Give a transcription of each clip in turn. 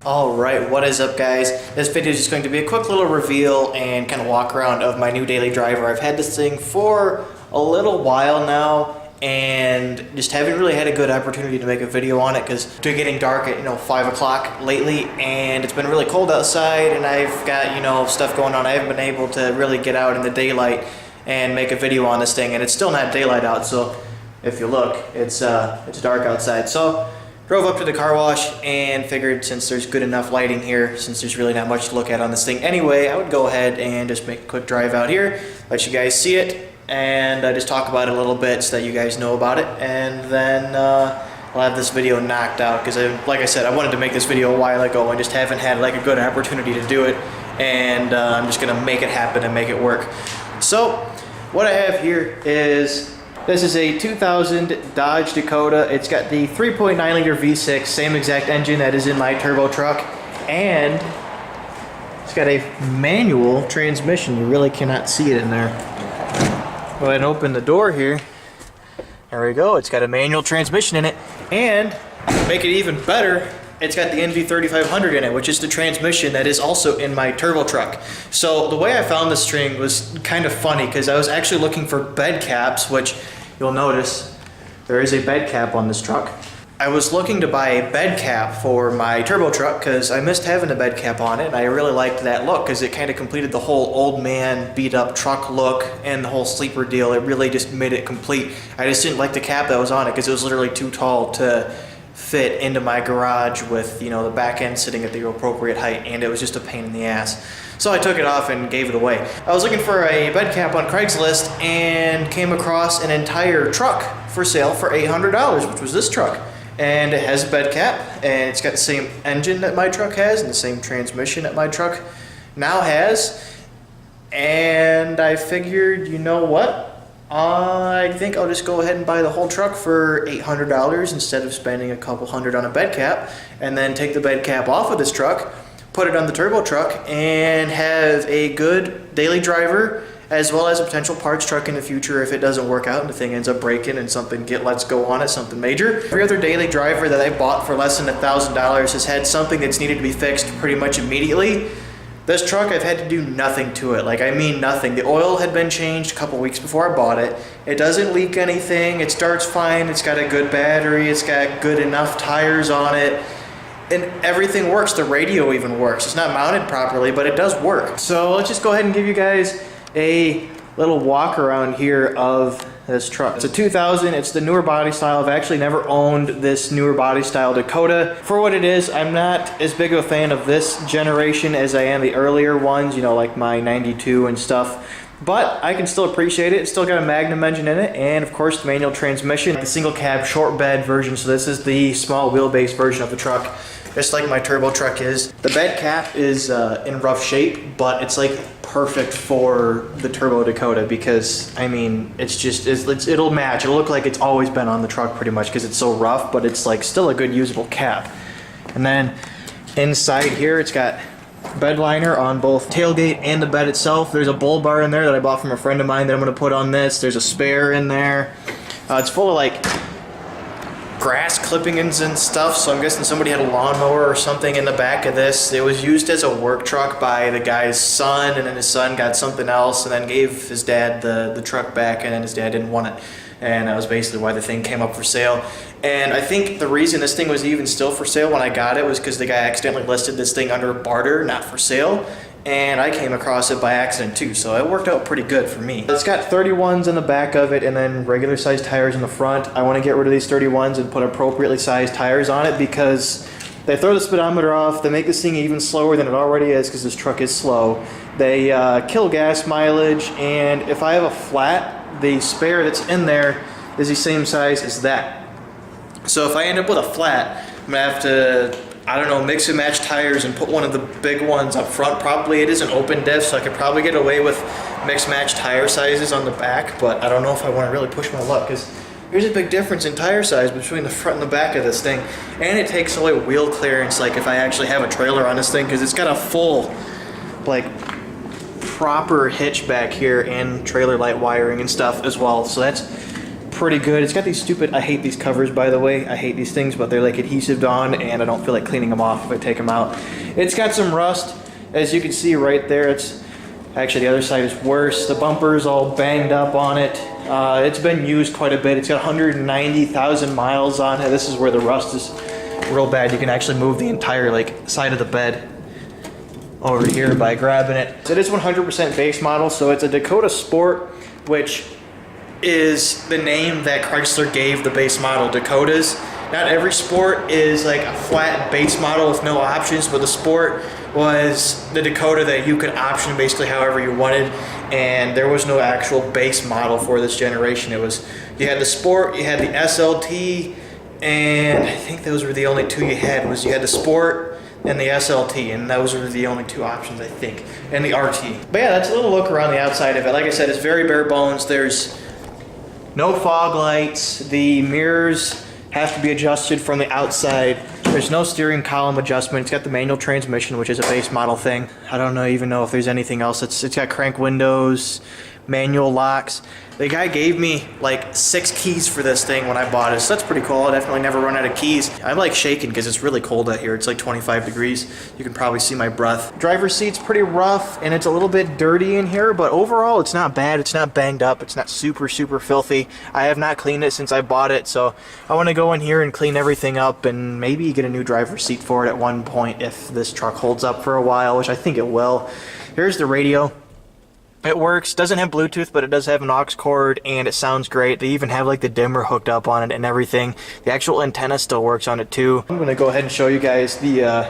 Alright, what is up guys? This video is just going to be a quick little reveal and kind of walk around of my new daily driver. I've had this thing for a little while now and just haven't really had a good opportunity to make a video on it because it's getting dark at 5 o'clock lately and it's been really cold outside and I've got stuff going on. I haven't been able to really get out in the daylight and make a video on this thing, and it's still not daylight out, so if you look, it's dark outside. So drove up to the car wash and figured since there's good enough lighting here, since there's really not much to look at on this thing anyway, I would go ahead and just make a quick drive out here, let you guys see it, and just talk about it a little bit so that you guys know about it, and then I'll have this video knocked out because, like I said, I wanted to make this video a while ago and just haven't had like a good opportunity to do it, and I'm just gonna make it happen and make it work. So what I have here is, this is a 2000 Dodge Dakota. It's got the 3.9 liter V6, same exact engine that is in my turbo truck, and it's got a manual transmission. You really cannot see it in there. Go ahead and open the door here. There we go. It's got a manual transmission in it, and to make it even better, it's got the NV3500 in it, which is the transmission that is also in my turbo truck. So the way I found this string was kind of funny because I was actually looking for bed caps, which you'll notice there is a bed cap on this truck. I was looking to buy a bed cap for my turbo truck because I missed having a bed cap on it, and I really liked that look because it kind of completed the whole old man beat up truck look and the whole sleeper deal. It really just made it complete. I just didn't like the cap that was on it because it was literally too tall to fit into my garage with the back end sitting at the appropriate height, and it was just a pain in the ass. So I took it off and gave it away. I was looking for a bed cap on Craigslist and came across an entire truck for sale for $800, which was this truck. And it has a bed cap, and it's got the same engine that my truck has and the same transmission that my truck now has. And I figured, you know what? I think I'll just go ahead and buy the whole truck for $800 instead of spending a couple hundred on a bed cap, and then take the bed cap off of this truck, put it on the turbo truck, and have a good daily driver as well as a potential parts truck in the future if it doesn't work out and the thing ends up breaking and something lets go on it, something major. Every other daily driver that I bought for less than $1,000 has had something that's needed to be fixed pretty much immediately. This truck, I've had to do nothing to it. Like, I mean nothing. The oil had been changed a couple weeks before I bought it. It doesn't leak anything. It starts fine. It's got a good battery. It's got good enough tires on it. And everything works. The radio even works. It's not mounted properly, but it does work. So let's just go ahead and give you guys a little walk around here of this truck. It's a 2000, it's the newer body style. I've actually never owned this newer body style Dakota. For what it is, I'm not as big of a fan of this generation as I am the earlier ones, like my 92 and stuff. But I can still appreciate it. It's still got a Magnum engine in it, and of course the manual transmission. The single cab short bed version, so this is the small wheelbase version of the truck, just like my turbo truck is. The bed cap is in rough shape, but it's like perfect for the turbo Dakota because, I mean, it'll match. It'll look like it's always been on the truck pretty much because it's so rough, but it's like still a good usable cap. And then inside here, it's got bed liner on both tailgate and the bed itself. There's a bull bar in there that I bought from a friend of mine that I'm going to put on this. There's a spare in there. It's full of like grass clippings and stuff, so I'm guessing somebody had a lawnmower or something in the back of this. It was used as a work truck by the guy's son, and then his son got something else and then gave his dad the truck back, and then his dad didn't want it. And that was basically why the thing came up for sale. And I think the reason this thing was even still for sale when I got it was because the guy accidentally listed this thing under barter, not for sale. And I came across it by accident too, so it worked out pretty good for me. It's got 31s in the back of it and then regular sized tires in the front. I want to get rid of these 31s and put appropriately sized tires on it because they throw the speedometer off, they make this thing even slower than it already is because this truck is slow. They kill gas mileage, and if I have a flat, the spare that's in there is the same size as that. So if I end up with a flat, I'm going to have to, I don't know, mix and match tires and put one of the big ones up front. Probably it is an open diff, so I could probably get away with mix match tire sizes on the back, but I don't know if I want to really push my luck because there's a big difference in tire size between the front and the back of this thing. And it takes away wheel clearance, like if I actually have a trailer on this thing, because it's got a full, like, proper hitch back here and trailer light wiring and stuff as well. So that's pretty good. It's got these stupid, I hate these covers, by the way. I hate these things, but they're like adhesived on, and I don't feel like cleaning them off if I take them out. It's got some rust, as you can see right there. It's actually, the other side is worse. The bumper's all banged up on it. It's been used quite a bit. It's got 190,000 miles on it. This is where the rust is real bad. You can actually move the entire like side of the bed over here by grabbing it. It is 100% base model, so it's a Dakota Sport, which is the name that Chrysler gave the base model Dakotas. Not every Sport is like a flat base model with no options, but the Sport was the Dakota that you could option basically however you wanted, and there was no actual base model for this generation. It was, you had the Sport, you had the SLT, and I think those were the only two you had. Was you had the Sport and the SLT, and those were the only two options, I think, and the RT. But yeah, that's a little look around the outside of it. Like I said, it's very bare bones. There's no fog lights. The mirrors have to be adjusted from the outside. There's no steering column adjustment. It's got the manual transmission, which is a base model thing. I don't even know if there's anything else. It's got crank windows, manual locks. The guy gave me like 6 keys for this thing when I bought it, so that's pretty cool. I definitely never run out of keys. I'm like shaking because it's really cold out here. It's like 25 degrees. You can probably see my breath. Driver's seat's pretty rough and it's a little bit dirty in here, but overall it's not bad. It's not banged up. It's not super filthy. I have not cleaned it since I bought it, so I want to go in here and clean everything up and maybe get a new driver's seat for it at one point if this truck holds up for a while, which I think it will. Here's the radio. It works, doesn't have Bluetooth, but it does have an aux cord, and it sounds great. They even have like the dimmer hooked up on it and everything. The actual antenna still works on it too. I'm gonna go ahead and show you guys the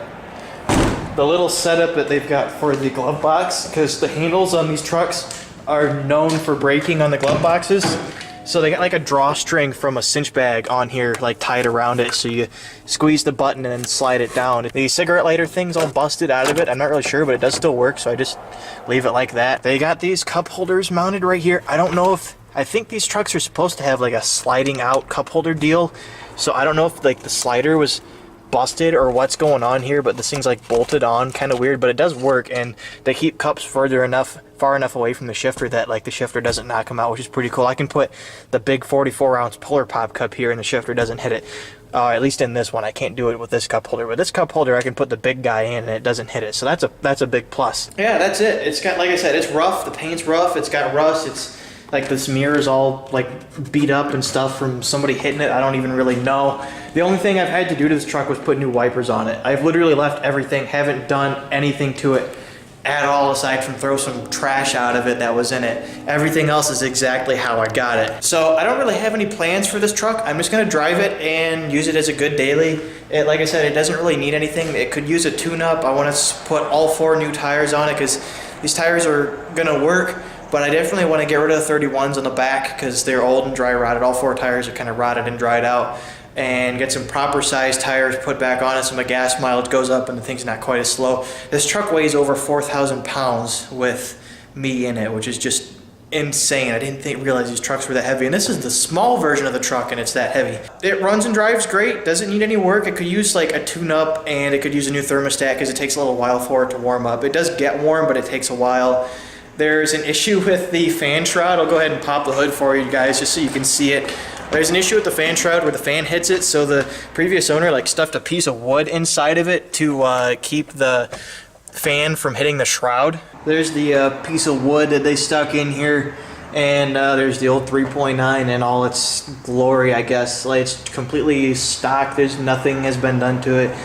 little setup that they've got for the glove box, because the handles on these trucks are known for breaking on the glove boxes. So they got like a drawstring from a cinch bag on here, like tied around it, so you squeeze the button and then slide it down. The cigarette lighter thing's all busted out of it. I'm not really sure, but it does still work, so I just leave it like that. They got these cup holders mounted right here. I don't know if, I think these trucks are supposed to have like a sliding out cup holder deal, so I don't know if like the slider was busted or what's going on here, but this thing's like bolted on, kind of weird, but it does work, and they keep cups far enough away from the shifter that like the shifter doesn't knock them out, which is pretty cool. I can put the big 44-ounce Polar Pop cup here and the shifter doesn't hit it. At least in this one. I can't do it with this cup holder, but this cup holder I can put the big guy in and it doesn't hit it, so that's a big plus. Yeah, that's it. It's got, like I said, it's rough. The paint's rough. It's got rust. It's like this mirror is all like beat up and stuff from somebody hitting it. I don't even really know. The only thing I've had to do to this truck was put new wipers on it. I've literally left everything, haven't done anything to it at all aside from throw some trash out of it that was in it. Everything else is exactly how I got it. So I don't really have any plans for this truck. I'm just gonna drive it and use it as a good daily. Like I said, it doesn't really need anything. It could use a tune-up. I want to put all 4 new tires on it because these tires are gonna work, but I definitely want to get rid of the 31s on the back because they're old and dry rotted. All 4 tires are kind of rotted and dried out, and get some proper sized tires put back on it so my gas mileage goes up and the thing's not quite as slow. This truck weighs over 4,000 pounds with me in it, which is just insane. I didn't realize these trucks were that heavy, and this is the small version of the truck and it's that heavy. It runs and drives great, doesn't need any work. It could use like a tune-up, and it could use a new thermostat because it takes a little while for it to warm up. It does get warm, but it takes a while. There's an issue with the fan shroud. I'll go ahead and pop the hood for you guys just so you can see it. There's an issue with the fan shroud where the fan hits it, so the previous owner like stuffed a piece of wood inside of it to keep the fan from hitting the shroud. There's the piece of wood that they stuck in here, and there's the old 3.9 in all its glory, I guess. Like, it's completely stock. There's nothing has been done to it.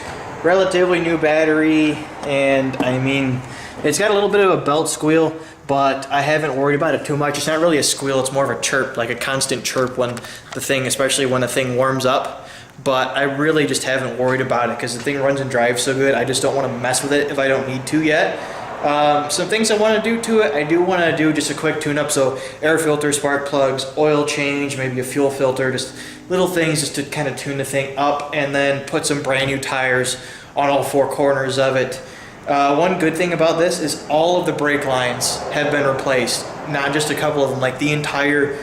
Relatively new battery, and I mean, it's got a little bit of a belt squeal, but I haven't worried about it too much. It's not really a squeal, it's more of a chirp, like a constant chirp when the thing, especially when the thing warms up. But I really just haven't worried about it because the thing runs and drives so good. I just don't want to mess with it if I don't need to yet. Some things I want to do to it, I do want to do just a quick tune-up, so air filter, spark plugs, oil change, maybe a fuel filter, just little things just to kind of tune the thing up, and then put some brand new tires on all 4 corners of it. One good thing about this is all of the brake lines have been replaced, not just a couple of them, like the entire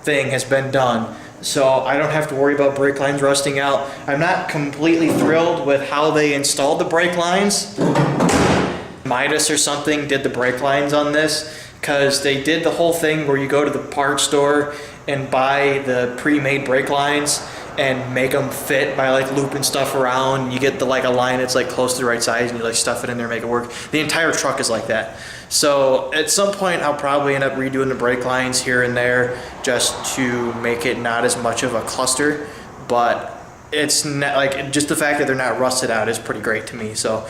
thing has been done. So I don't have to worry about brake lines rusting out. I'm not completely thrilled with how they installed the brake lines. Midas or something did the brake lines on this, because they did the whole thing where you go to the parts store and buy the pre-made brake lines and make them fit by like looping stuff around. You get the like a line that's like close to the right size and you like stuff it in there, make it work. The entire truck is like that. So at some point I'll probably end up redoing the brake lines here and there just to make it not as much of a cluster, but it's not like, just the fact that they're not rusted out is pretty great to me. So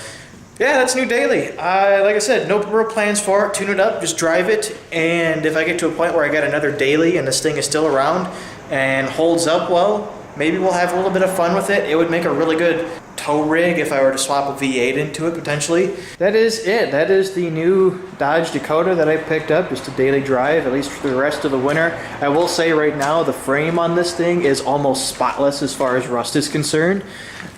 yeah, that's new daily. Like I said, no real plans for it. Tune it up, just drive it, and if I get to a point where I got another daily and this thing is still around and holds up well, maybe we'll have a little bit of fun with it. It would make a really good tow rig if I were to swap a V8 into it potentially. That is it. That is the new Dodge Dakota that I picked up, just a daily drive, at least for the rest of the winter. I will say right now the frame on this thing is almost spotless as far as rust is concerned.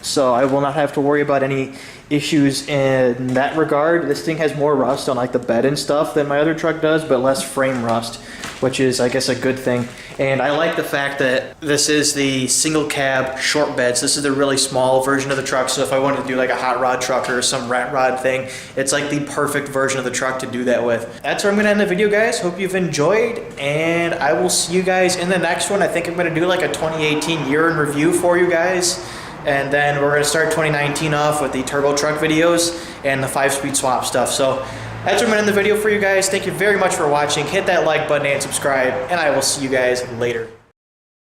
So I will not have to worry about any issues in that regard. This thing has more rust on like the bed and stuff than my other truck does, but less frame rust, which is I guess a good thing. And I like the fact that this is the single cab short beds. This is the really small version of the truck, so if I wanted to do like a hot rod truck or some rat rod thing, it's like the perfect version of the truck to do that with. That's where I'm gonna end the video, guys. Hope you've enjoyed, and I will see you guys in the next one. I think I'm gonna do like a 2018 year in review for you guys. And then we're going to start 2019 off with the turbo truck videos and the 5-speed swap stuff. So that's where I'm going to end the video for you guys. Thank you very much for watching. Hit that like button and subscribe, and I will see you guys later.